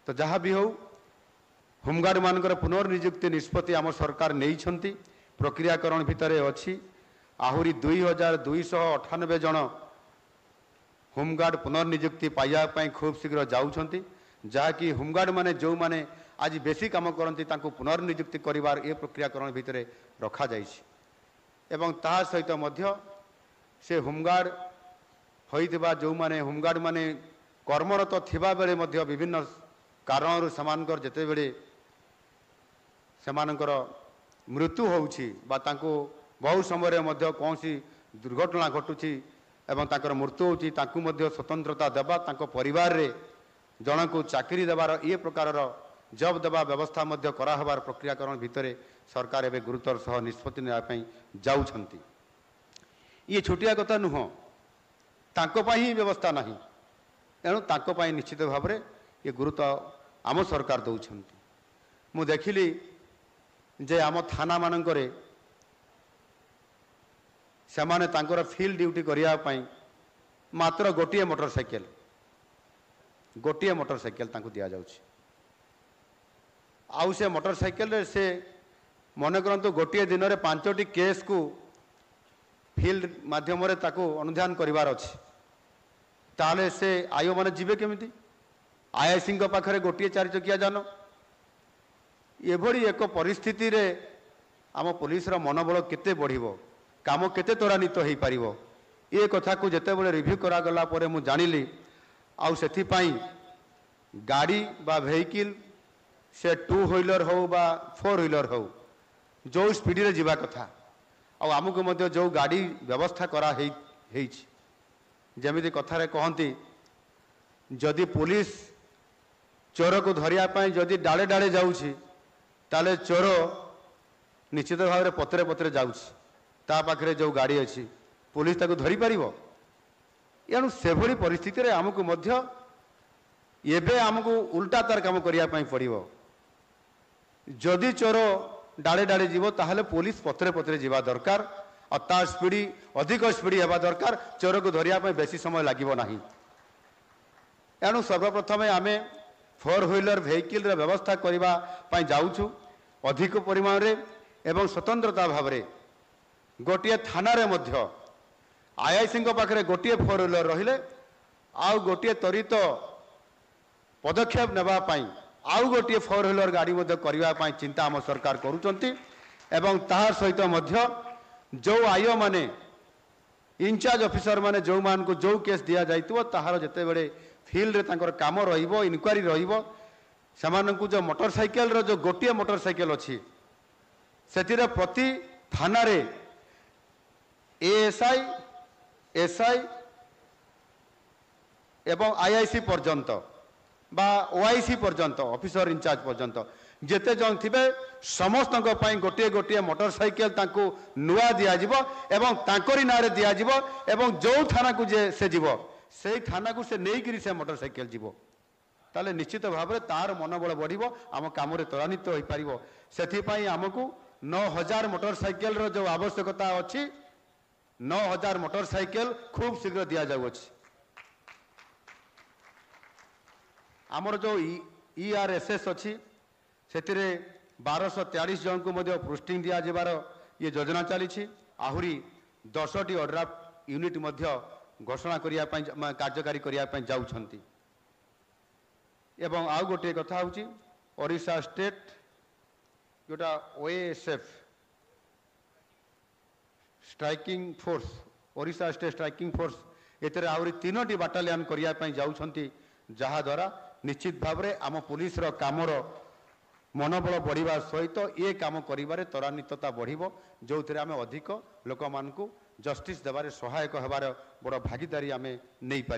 तो जहाँ भी हो होमगार्ड मानकर पुनर्निजुक्ति निष्पत्ति आम सरकार नहीं प्रक्रियाकरण भितर अच्छी आहुरी 2298 जन होमगार्ड पुनर्निजुक्ति पाइबापी खूब शीघ्र जाऊँगी जहाँकि होमगार्ड माने जो माने आज बेसी काम करती पुनर्निजुक्ति करिवार ए प्रक्रियाकरण भितर रखा जाइछि एवं ता सहित मध्य से होमगार्ड होइथिबा जो माने होमगार्ड माने कर्मरत थिबा बेले मध्य विभिन्न कारणरू समानकर जेते बेले समानकर मृत्यु होउछि बा तांको बहु समय मध्य कौनसी दुर्घटना घटुछि एवं तांकर मृत्यु होउछि तांको मध्य स्वतंत्रता देबा तांको परिवार रे जन को चाकरी देवार ये प्रकार जब देवा व्यवस्था मध्य कराहबार प्रक्रियाकरण भितर सरकार एवं गुरुतर सह निष्पत्ति नापी जाउछंती ये छोटिया कथा नुह तांको पाई ही व्यवस्था नहीं एणु तांको पाई निश्चित भाव में ये गुरुत्व आम सरकार दौरान मु देखिली जे आम थाना मानकरे सेमाने तांकर फील्ड ड्यूटी करिया पाई मात्र गोटे मोटरसाइकेल तांको दिया जाउछि आउ से मोटरसाइकेल से मन करंतु गोटे दिन में 5टी केस को फील्ड माध्यम रे ताको अनुध्यान करिवार अछि ताले से आयो माने जीवे केमिति आईआईसी पाखरे गोटे 4 चकिया जान एभली एक परिस्थिति रे आम पुलिस रो मनोबल केते बढ़िबो काम केते त्वरान्वित हो पारिबो ए कथा को जेते बेले रिव्यू करा गला परे मु जानिली आउ सेथि पाई गाड़ी बा वेहिकल से 2 व्हीलर हो बा 4 व्हीलर हो जो स्पीड रे जीवा कथा आउ आमको मध्य जो गाड़ी व्यवस्था करा हेइछि जेमिति कथा रे कहंती जदि पुलिस चोर को धरिया पाई जदि डाले डाले जाउछि ताले चोर निश्चित भाव में पत्रे पत्रे जाउछि ता पाखरे जो गाड़ी अछि पुलिस ताको धरि पारिबो एणु सेभली परिस्थिति रे आमको मध्य एबे आमको उल्टा तार काम करिया पाई पड़िबो जदि चोर डाले डाले जीवो ताहले पुलिस पत्रे पत्रे जीवा दरकार और तार स्पीड अधिक स्पीड हेबा दरकार चोर को धरिया पाई बेसी समय लागिबो नाही एणु सर्वप्रथम आमे 4 व्हीलर वेहिकल रे व्यवस्था करिबा पाई जाउछु अधिक परिमाण रे एवं स्वतंत्रता भाव रे गोटे थाना रे मध्य आईआईसी पाखरे गोटे 4 व्हीलर रहिले आउ गोटे त्वरित पदक्षेप नेबा पाई आउ गोटे 4 व्हीलर गाड़ी मध्य करिबा पाई चिंता आम सरकार करूचंती एवं ताहार सहित मध्य जो आयो माने इंचार्ज ऑफिसर माने जो मान को जो केस दिया जाइतबो ताहार जेते बेले फील्ड रे तांकर काम रहिबो इनक्वारी रहिबो समानकु जो मोटरसाइकेल रो जो गोटे मोटरसाइकेल अछि सेतिरे प्रति थाना रे एएसआई एसआई एवं आईआईसी पर्यंत बा ओआईसी पर्यंत ऑफिसर इंचार्ज पर्यंत जेते जन थिबे समस्त गोटे गोटे मोटरसाइकेल तांको नुआ दिया जिवो एवं तांकरी नारे दिया जिवो एवं जो थाना को जे से जिवो से थाना को से नहीं करी से मोटरसाइकेल जीवो ताले निश्चित भाव में तार मनोबल बढ़िबो आम काम रे त्वरान्वित हो पारिबो सेथि पई हमकु 9000 मोटरसाइकेल रो जो आवश्यकता अछि 9000 मोटरसाइकेल खूब शीघ्र दिया जाउछि आमर जो ईआरएसएस अच्छी से 1243 जन को मध्य पोस्टिंग दिया जबार ये योजना चली आहुरी 10टी ऑर्डर यूनिट मध्य घोषणा कार्यकारी करने जाउछंती एवं आउ गोटे कथा हूँ ओडिशा स्टेट जोटा OSF striking force Odisha state striking force एते आहुरी 3टी बाटालियन करने जाउछंती जहा द्वारा निश्चित भाव में आम पुलिस रो कामर मनोबल बढ़िबा सहित ये काम करिबारे त्वरान्वितता बढ़िबो जो थे आम अधिक लोक मान जस्टिस देवारे सहायक होबार बड़ भागीदारी आम नहीं पारि।